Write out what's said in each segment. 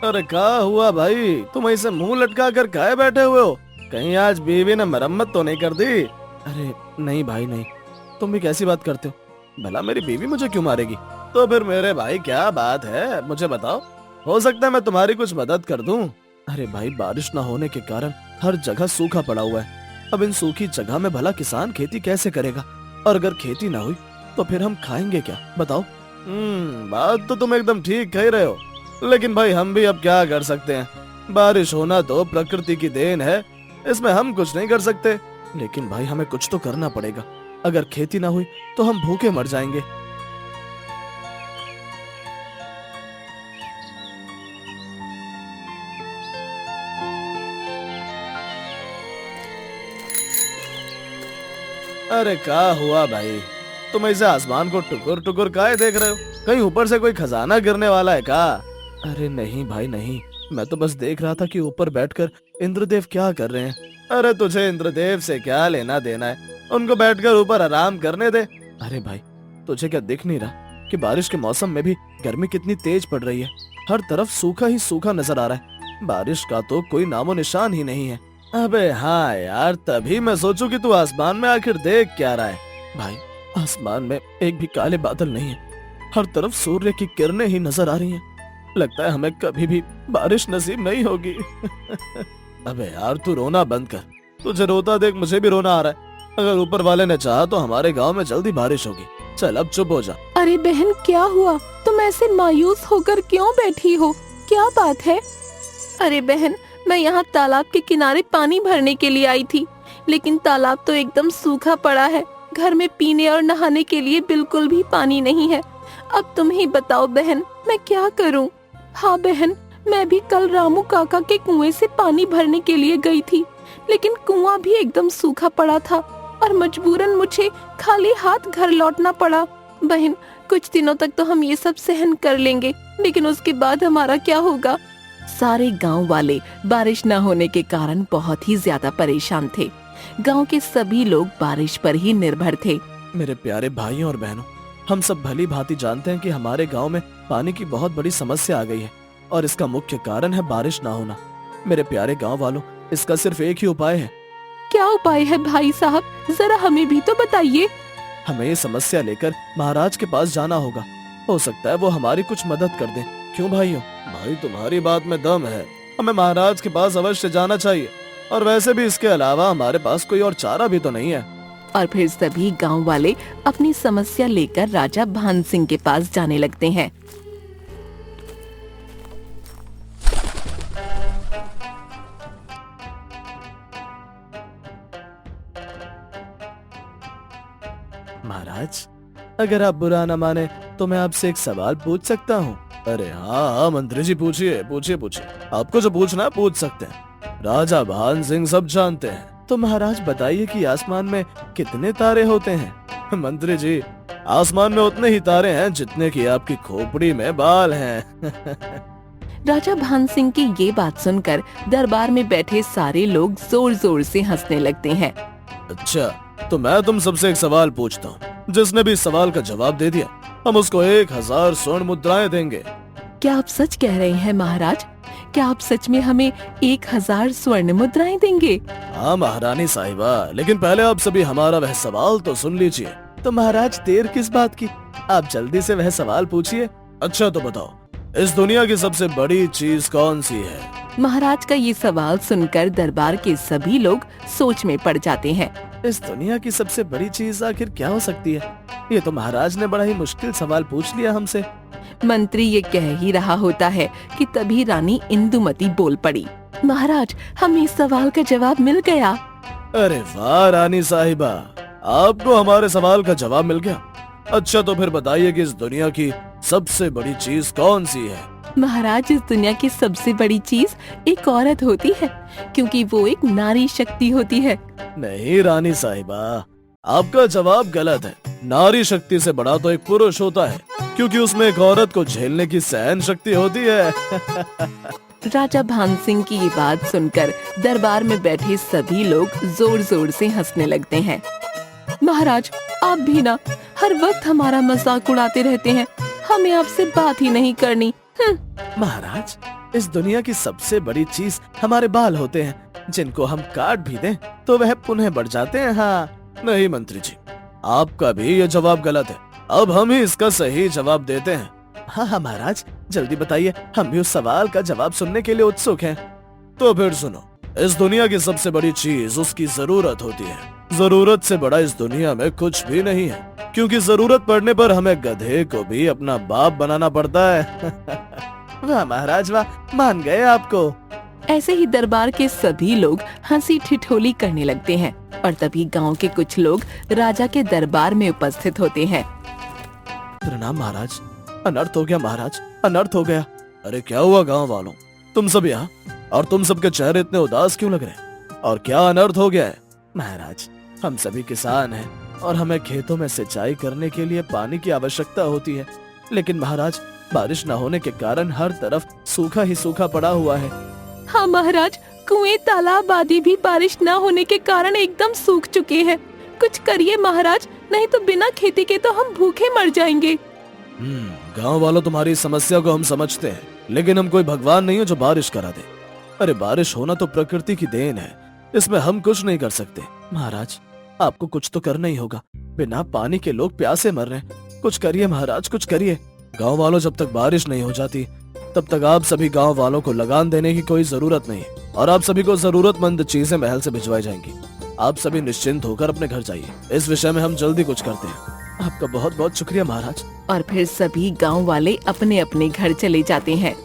अरे क्या हुआ भाई, तुम ऐसे मुंह लटका कर काहे बैठे हुए हो? कहीं आज बीवी ने मरम्मत तो नहीं कर दी? अरे नहीं भाई नहीं, तुम भी कैसी बात करते हो? भला मेरी बीवी मुझे क्यों मारेगी? तो फिर मेरे भाई क्या बात है, मुझे बताओ। हो सकता है मैं तुम्हारी कुछ मदद कर दूं। अरे भाई, बारिश ना होने के कारण हर जगह सूखा पड़ा हुआ है। अब इन सूखी जगह में भला किसान खेती कैसे करेगा? और अगर खेती ना हुई तो फिर हम खाएंगे क्या, बताओ? बात तो तुम एकदम ठीक कह रहे हो, लेकिन भाई हम भी अब क्या कर सकते हैं? बारिश होना तो प्रकृति की देन है, इसमें हम कुछ नहीं कर सकते। लेकिन भाई हमें कुछ तो करना पड़ेगा, अगर खेती ना हुई तो हम भूखे मर जाएंगे। अरे क्या हुआ भाई, तुम ऐसे आसमान को टुकुर टुकुर काहे देख रहे हो? कहीं ऊपर से कोई खजाना गिरने वाला है क्या? अरे नहीं भाई नहीं, मैं तो बस देख रहा था कि ऊपर बैठकर इंद्रदेव क्या कर रहे हैं। अरे तुझे इंद्रदेव से क्या लेना देना है, उनको बैठकर ऊपर आराम करने दे। अरे भाई, तुझे क्या दिख नहीं रहा कि बारिश के मौसम में भी गर्मी कितनी तेज पड़ रही है? हर तरफ सूखा ही सूखा नजर आ रहा है, बारिश का तो कोई नामो निशान ही नहीं है। अबे हाँ यार, तभी मैं सोचूं कि तू आसमान में आखिर देख क्या रहा है। भाई, आसमान में एक भी काले बादल नहीं है, हर तरफ सूर्य की किरणें ही नजर आ रही हैं। लगता है हमें कभी भी बारिश नसीब नहीं होगी। अबे यार, तू रोना बंद कर, तुझे रोता देख मुझे भी रोना आ रहा है। अगर ऊपर वाले ने चाहा तो हमारे गांव में जल्दी बारिश होगी। चल अब चुप हो जा। अरे बहन, क्या हुआ? तुम ऐसे मायूस होकर क्यों बैठी हो? क्या बात है? अरे बहन, मैं यहाँ तालाब के किनारे पानी भरने के लिए आई थी, लेकिन तालाब तो एकदम सूखा पड़ा है। घर में पीने और नहाने के लिए बिल्कुल भी पानी नहीं है। अब तुम ही बताओ बहन, मैं क्या करूं? हाँ बहन, मैं भी कल रामू काका के कुएं से पानी भरने के लिए गई थी, लेकिन कुआं भी एकदम सूखा पड़ा था और मजबूरन मुझे खाली हाथ घर लौटना पड़ा। बहन, कुछ दिनों तक तो हम ये सब सहन कर लेंगे, लेकिन उसके बाद हमारा क्या होगा? सारे गांव वाले बारिश न होने के कारण बहुत ही ज्यादा परेशान थे। गांव के सभी लोग बारिश पर ही निर्भर थे। मेरे प्यारे भाइयों और बहनों, हम सब भली भांति जानते हैं कि हमारे गांव में पानी की बहुत बड़ी समस्या आ गई है और इसका मुख्य कारण है बारिश ना होना। मेरे प्यारे गांव वालों, इसका सिर्फ एक ही उपाय है। क्या उपाय है भाई साहब? जरा हमें भी तो बताइए। हमें ये समस्या लेकर महाराज के पास जाना होगा, हो सकता है वो हमारी कुछ मदद कर दें। क्यों भाइयों? भाई तुम्हारी बात में दम है, हमें महाराज के पास अवश्य जाना चाहिए। और वैसे भी इसके अलावा हमारे पास कोई और चारा भी तो नहीं है। और फिर सभी गांव वाले अपनी समस्या लेकर राजा भान सिंह के पास जाने लगते हैं। महाराज, अगर आप बुरा न माने तो मैं आपसे एक सवाल पूछ सकता हूँ? अरे हाँ मंत्री जी, पूछिए पूछिए पूछिए, आपको जो पूछना है पूछ सकते हैं। राजा भान सिंह सब जानते हैं। तो महाराज बताइए कि आसमान में कितने तारे होते हैं? मंत्री जी, आसमान में उतने ही तारे हैं जितने की आपकी खोपड़ी में बाल हैं। राजा भान सिंह की ये बात सुनकर दरबार में बैठे सारे लोग जोर जोर से हंसने लगते हैं। अच्छा, तो मैं तुम सबसे एक सवाल पूछता हूँ, जिसने भी इस सवाल का जवाब दे दिया हम उसको 1000 स्वर्ण मुद्राएं देंगे। क्या आप सच कह रहे हैं महाराज? क्या आप सच में हमें 1000 स्वर्ण मुद्राएं देंगे? हाँ महारानी साहिबा, लेकिन पहले आप सभी हमारा वह सवाल तो सुन लीजिए। तो महाराज देर किस बात की, आप जल्दी से वह सवाल पूछिए। अच्छा तो बताओ, इस दुनिया की सबसे बड़ी चीज कौन सी है? महाराज का ये सवाल सुनकर दरबार के सभी लोग सोच में पड़ जाते हैं। इस दुनिया की सबसे बड़ी चीज आखिर क्या हो सकती है? ये तो महाराज ने बड़ा ही मुश्किल सवाल पूछ लिया हमसे। मंत्री ये कह ही रहा होता है कि तभी रानी इंदुमती बोल पड़ी। महाराज, हमें इस सवाल का जवाब मिल गया। अरे वाह रानी साहिबा, आपको हमारे सवाल का जवाब मिल गया। अच्छा तो फिर बताइए कि इस दुनिया की सबसे बड़ी चीज कौन सी है? महाराज, इस दुनिया की सबसे बड़ी चीज एक औरत होती है, क्योंकि वो एक नारी शक्ति होती है। नहीं रानी साहिबा, आपका जवाब गलत है। नारी शक्ति से बड़ा तो एक पुरुष होता है, क्योंकि उसमें एक औरत को झेलने की सहन शक्ति होती है। राजा भान सिंह की ये बात सुनकर दरबार में बैठे सभी लोग जोर जोर से हंसने लगते हैं। महाराज, आप भी ना हर वक्त हमारा मजाक उड़ाते रहते हैं, हमें आपसे बात ही नहीं करनी। महाराज, इस दुनिया की सबसे बड़ी चीज हमारे बाल होते हैं, जिनको हम काट भी दें तो वह पुनः बढ़ जाते हैं। हाँ नहीं मंत्री जी, आपका भी ये जवाब गलत है। अब हम ही इसका सही जवाब देते हैं। हाँ हाँ महाराज, जल्दी बताइए, हम भी उस सवाल का जवाब सुनने के लिए उत्सुक हैं। तो फिर सुनो, इस दुनिया की सबसे बड़ी चीज उसकी जरूरत होती है। जरूरत से बड़ा इस दुनिया में कुछ भी नहीं है, क्योंकि जरूरत पड़ने पर हमें गधे को भी अपना बाप बनाना पड़ता है। वाह महाराज वाह, मान गए आपको। ऐसे ही दरबार के सभी लोग हंसी ठिठोली करने लगते हैं और तभी गांव के कुछ लोग राजा के दरबार में उपस्थित होते हैं। प्रणाम महाराज, अनर्थ हो गया महाराज, अनर्थ हो गया। अरे क्या हुआ गांव वालों, तुम सब यहाँ, और तुम सबके चेहरे इतने उदास क्यों लग रहे हैं? और क्या अनर्थ हो गया है? महाराज, हम सभी किसान हैं और हमें खेतों में सिंचाई करने के लिए पानी की आवश्यकता होती है, लेकिन महाराज बारिश न होने के कारण हर तरफ सूखा ही सूखा पड़ा हुआ है। हाँ महाराज, कुएं तालाब आदि भी बारिश न होने के कारण एकदम सूख चुके हैं। कुछ करिए महाराज, नहीं तो बिना खेती के तो हम भूखे मर जाएंगे। गांव वालों, तुम्हारी समस्या को हम समझते हैं, लेकिन हम कोई भगवान नहीं है जो बारिश करा दे। अरे बारिश होना तो प्रकृति की देन है, इसमें हम कुछ नहीं कर सकते। महाराज, आपको कुछ तो करना ही होगा, बिना पानी के लोग प्यासे मर रहे हैं। कुछ करिए महाराज, कुछ करिए। गांव वालों, जब तक बारिश नहीं हो जाती तब तक आप सभी गांव वालों को लगान देने की कोई जरूरत नहीं है, और आप सभी को जरूरतमंद चीजें महल से भिजवाई जाएंगी। आप सभी निश्चिंत होकर अपने घर जाइए, इस विषय में हम जल्दी कुछ करते हैं। आपका बहुत बहुत शुक्रिया महाराज। और फिर सभी गांव वाले अपने अपने घर चले जाते हैं।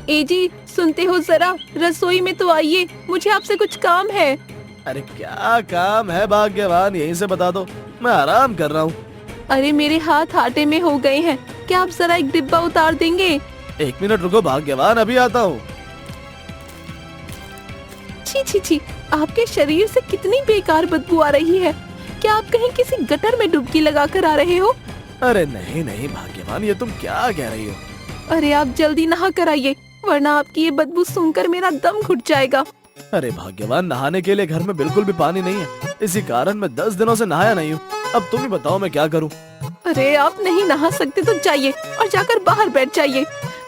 ए जी, सुनते हो जरा, रसोई में तो आइए, मुझे आपसे कुछ काम है। अरे क्या काम है भाग्यवान, यहीं से बता दो, मैं आराम कर रहा हूँ। अरे मेरे हाथ आटे में हो गए हैं, क्या आप जरा एक डिब्बा उतार देंगे? 1 मिनट रुको भाग्यवान, अभी आता हूँ। छी छी छी, आपके शरीर से कितनी बेकार बदबू आ रही है। क्या आप कहीं किसी गटर में डुबकी लगा कर आ रहे हो? अरे नहीं नहीं भाग्यवान, ये तुम क्या कह रही हो? अरे आप जल्दी नहा कर आइए, वरना आपकी ये बदबू सुनकर मेरा दम घुट जाएगा। अरे भाग्यवान, नहाने के लिए घर में बिल्कुल भी पानी नहीं है, इसी कारण मैं 10 दिनों से नहाया नहीं हूँ। अब तुम ही बताओ मैं क्या करूँ? अरे आप नहीं नहा सकते तो जाइए और जाकर बाहर बैठ जाइए,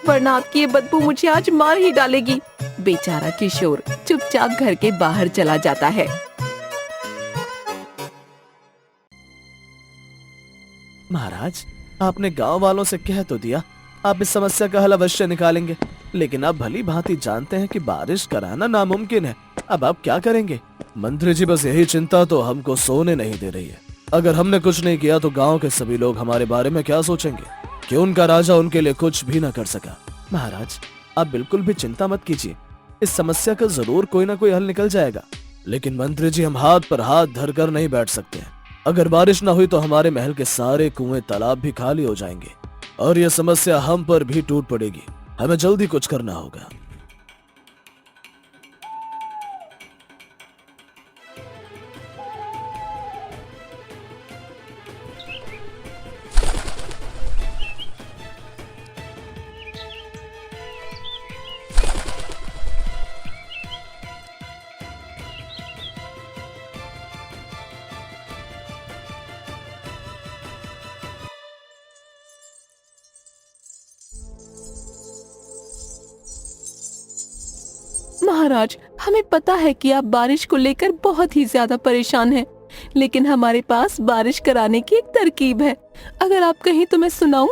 वरना आपकी ये बदबू मुझे आज मार ही डालेगी। बेचारा किशोर चुपचाप घर के बाहर चला जाता है। महाराज, आपने गांव वालों से कह तो दिया आप इस समस्या का हल अवश्य निकालेंगे, लेकिन आप भली भांति जानते हैं कि बारिश कराना नामुमकिन है। अब आप क्या करेंगे? मंत्री जी, बस यही चिंता तो हमको सोने नहीं दे रही है। अगर हमने कुछ नहीं किया तो गांव के सभी लोग हमारे बारे में क्या सोचेंगे कि उनका राजा उनके लिए कुछ भी न कर सका। महाराज, आप बिल्कुल भी चिंता मत कीजिए, इस समस्या का जरूर कोई ना कोई हल निकल जाएगा। लेकिन मंत्री जी, हम हाथ पर हाथ धरकर नहीं बैठ सकते हैं। अगर बारिश न हुई तो हमारे महल के सारे कुएं तालाब भी खाली हो जाएंगे और यह समस्या हम पर भी टूट पड़ेगी। हमें जल्दी कुछ करना होगा। महाराज, हमें पता है कि आप बारिश को लेकर बहुत ही ज्यादा परेशान हैं, लेकिन हमारे पास बारिश कराने की एक तरकीब है। अगर आप कहें तो मैं सुनाऊं?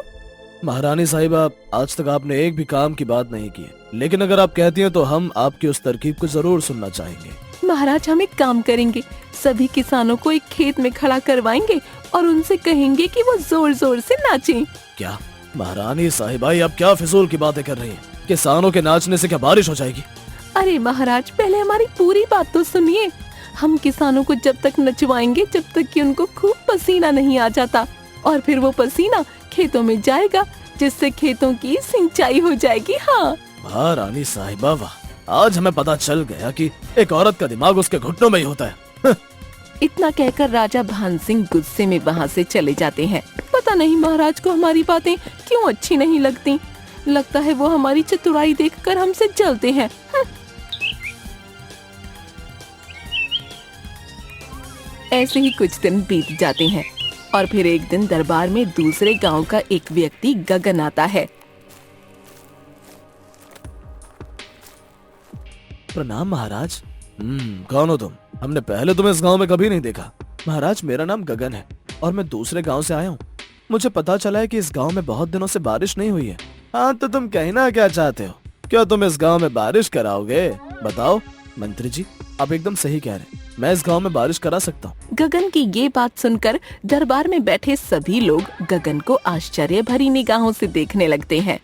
महारानी साहिबा, आज तक आपने एक भी काम की बात नहीं की, लेकिन अगर आप कहती हैं तो हम आपकी उस तरकीब को जरूर सुनना चाहेंगे। महाराज, हम एक काम करेंगे, सभी किसानों को एक खेत में खड़ा करवाएंगे और उनसे कहेंगे कि वो जोर जोर से नाचें। क्या महारानी साहिबा, आप क्या फिजूल की बातें कर रही हैं? किसानों के नाचने से क्या बारिश हो जाएगी? अरे महाराज, पहले हमारी पूरी बात तो सुनिए। हम किसानों को जब तक नचवाएंगे जब तक कि उनको खूब पसीना नहीं आ जाता, और फिर वो पसीना खेतों में जाएगा, जिससे खेतों की सिंचाई हो जाएगी। हाँ महारानी साहिबा, वाह, आज हमें पता चल गया कि एक औरत का दिमाग उसके घुटनों में ही होता है। इतना कहकर राजा भान सिंह गुस्से में वहाँ से चले जाते हैं। पता नहीं महाराज को हमारी बातें क्यों अच्छी नहीं लगती। लगता है वो हमारी चतुराई देखकर हमसे जलते हैं। ऐसे ही कुछ दिन बीत जाते हैं और फिर एक दिन दरबार में दूसरे गांव का एक व्यक्ति गगन आता है। प्रणाम महाराज। कौन हो तुम? हमने पहले तुम्हें इस गांव में कभी नहीं देखा। महाराज, मेरा नाम गगन है और मैं दूसरे गांव से आया हूँ। मुझे पता चला है कि इस गांव में बहुत दिनों से बारिश नहीं हुई है। हाँ, तो तुम कहना क्या चाहते हो? क्या तुम इस गांव में बारिश कराओगे? बताओ। मंत्री जी, आप एकदम सही कह रहे हैं। मैं इस गांव में बारिश करा सकता हूँ। गगन की ये बात सुनकर दरबार में बैठे सभी लोग गगन को आश्चर्य भरी निगाहों से देखने लगते हैं।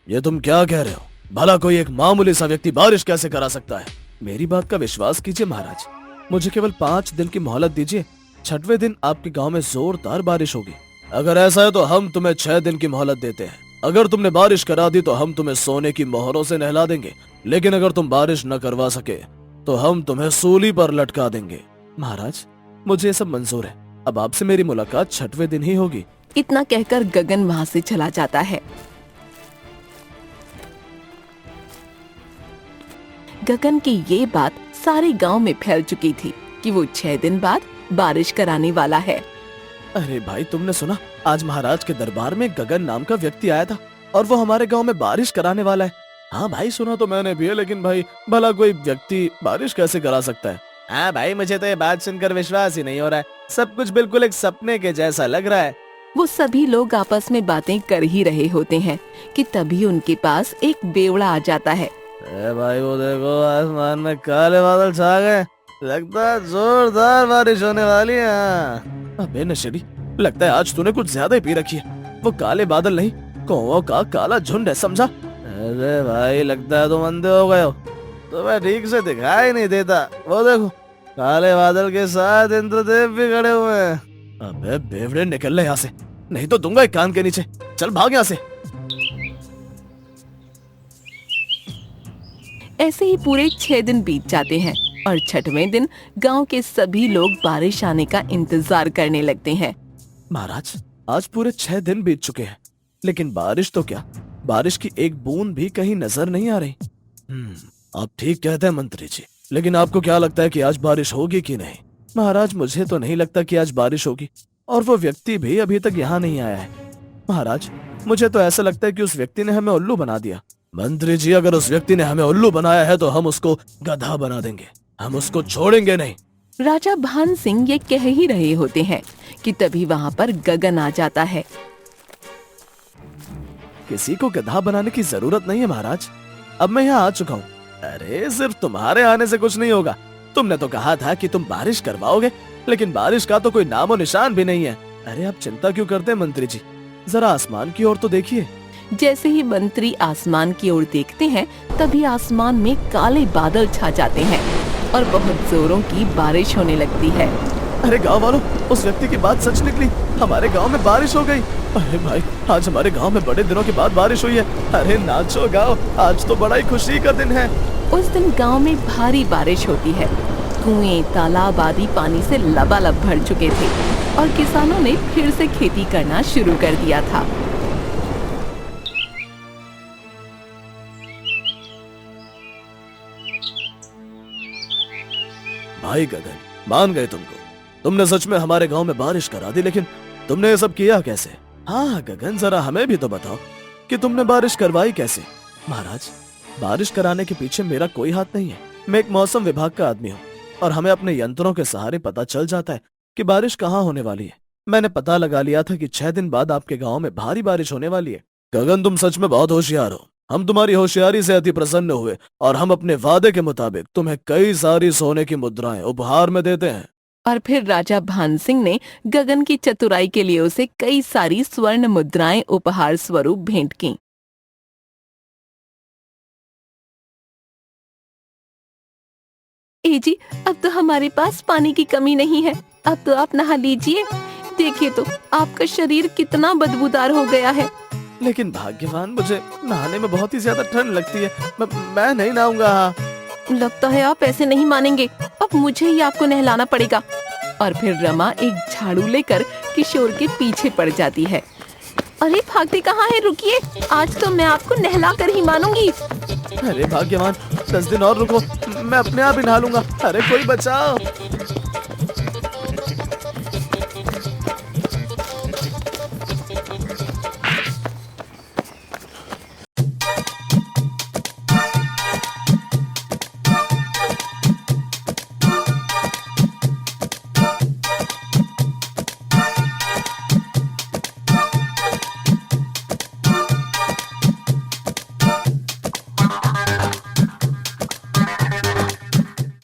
ये तुम क्या कह रहे हो? भला कोई एक मामूली सा व्यक्ति बारिश कैसे करा सकता है? मेरी बात का विश्वास कीजिए महाराज, मुझे केवल 5 दिन की मोहलत दीजिए। 6वें दिन आपके गांव में जोरदार बारिश होगी। अगर ऐसा है तो हम तुम्हें 6 दिन की मोहलत देते हैं। अगर तुमने बारिश करा दी तो हम तुम्हें सोने की मोहरों से नहला देंगे, लेकिन अगर तुम बारिश न करवा सके तो हम तुम्हें सूली पर लटका देंगे। महाराज, मुझे ये सब मंजूर है। अब आपसे मेरी मुलाकात 6वें दिन ही होगी। इतना कहकर गगन वहाँ से चला जाता है। गगन की ये बात सारे गांव में फैल चुकी थी कि वो 6 दिन बाद बारिश कराने वाला है। अरे भाई, तुमने सुना? आज महाराज के दरबार में गगन नाम का व्यक्ति आया था और वो हमारे गांव में बारिश कराने वाला है। हाँ भाई, सुना तो मैंने भी है, लेकिन भाई भला कोई व्यक्ति बारिश कैसे करा सकता है? हाँ भाई, मुझे तो ये बात सुनकर विश्वास ही नहीं हो रहा है। सब कुछ बिल्कुल एक सपने के जैसा लग रहा है। वो सभी लोग आपस में बातें कर ही रहे होते हैं कि तभी उनके पास एक बेवड़ा आ जाता है। अरे भाई, वो देखो, आसमान में काले बादल छा गए। लगता है जोरदार बारिश होने वाली है। अबे नशेड़ी, लगता है आज तूने कुछ ज्यादा ही पी रखी है। वो काले बादल नहीं, कौओं का काला झुंड है, समझा? अरे भाई, लगता है तुम अंधे हो गए हो। तुम्हें ठीक से दिखाई नहीं देता। वो देखो, काले बादल के साथ इंद्रदेव भी खड़े हुए हैं। अबे बेवड़े, निकल ले यहाँ से, नहीं तो दूंगा एक कान के नीचे। चल भाग यहाँ से। ऐसे ही पूरे 6 दिन बीत जाते हैं और 6वें दिन गांव के सभी लोग बारिश आने का इंतजार करने लगते हैं। महाराज, आज पूरे 6 दिन बीत चुके हैं, लेकिन बारिश तो क्या, बारिश की एक बूंद भी कहीं नजर नहीं आ रही। आप ठीक कहते हैं मंत्री जी, लेकिन आपको क्या लगता है कि आज बारिश होगी कि नहीं? महाराज, मुझे तो नहीं लगता कि आज बारिश होगी, और वो व्यक्ति भी अभी तक यहाँ नहीं आया है। महाराज, मुझे तो ऐसा लगता है कि उस व्यक्ति ने हमें उल्लू बना दिया। मंत्री जी, अगर उस व्यक्ति ने हमें उल्लू बनाया है तो हम उसको गधा बना देंगे। हम उसको छोड़ेंगे नहीं। राजा भान सिंह ये कह ही रहे होते हैं कि तभी वहाँ पर गगन आ जाता है। किसी को गधा बनाने की जरूरत नहीं है महाराज, अब मैं यहाँ आ चुका हूँ। अरे, सिर्फ तुम्हारे आने से कुछ नहीं होगा। तुमने तो कहा था कि तुम बारिश करवाओगे, लेकिन बारिश का तो कोई नामो निशान भी नहीं है। अरे, आप चिंता क्यों करते हैं मंत्री जी? जरा आसमान की ओर तो देखिए। जैसे ही मंत्री आसमान की ओर देखते हैं, तभी आसमान में काले बादल छा जाते हैं और बहुत जोरों की बारिश होने लगती है। अरे गांव वालों, उस व्यक्ति की बात सच निकली। हमारे गांव में बारिश हो गई। अरे भाई, आज हमारे गांव में बड़े दिनों के बाद बारिश हुई है। अरे नाचो गांव, आज तो बड़ा ही खुशी का दिन है। उस दिन गांव में भारी बारिश होती है। कुएं, तालाब आदि पानी से लबालब भर चुके थे और किसानों ने फिर से खेती करना शुरू कर दिया था। भाई गगन, मान गए तुमको। तुमने सच में हमारे गांव में बारिश करा दी, लेकिन तुमने ये सब किया कैसे? हाँ गगन, जरा हमें भी तो बताओ कि तुमने बारिश करवाई कैसे? महाराज, बारिश कराने के पीछे मेरा कोई हाथ नहीं है। मैं एक मौसम विभाग का आदमी हूँ और हमें अपने यंत्रों के सहारे पता चल जाता है कि बारिश कहाँ होने वाली है। मैंने पता लगा लिया था कि 6 दिन बाद आपके गाँव में भारी बारिश होने वाली है। गगन, तुम सच में बहुत होशियार हो। हम तुम्हारी होशियारी से अति प्रसन्न हुए और हम अपने वादे के मुताबिक तुम्हें कई सारी सोने की मुद्राएं उपहार में देते हैं। और फिर राजा भान सिंह ने गगन की चतुराई के लिए उसे कई सारी स्वर्ण मुद्राएं उपहार स्वरूप भेंट की। ए जी, अब तो हमारे पास पानी की कमी नहीं है। अब तो आप नहा लीजिए। देखिए तो आपका शरीर कितना बदबूदार हो गया है। लेकिन भाग्यवान, मुझे नहाने में बहुत ही ज्यादा ठंड लगती है। मैं नहीं नहाऊंगा। लगता है आप ऐसे नहीं मानेंगे। अब मुझे ही आपको नहलाना पड़ेगा। और फिर रमा एक झाड़ू लेकर किशोर के पीछे पड़ जाती है। अरे भागते कहाँ है? रुकिए, आज तो मैं आपको नहला कर ही मानूंगी। अरे भाग्यवान, 10 दिन और रुको, मैं अपने आप ही नहा लूंगा। अरे कोई बचाओ।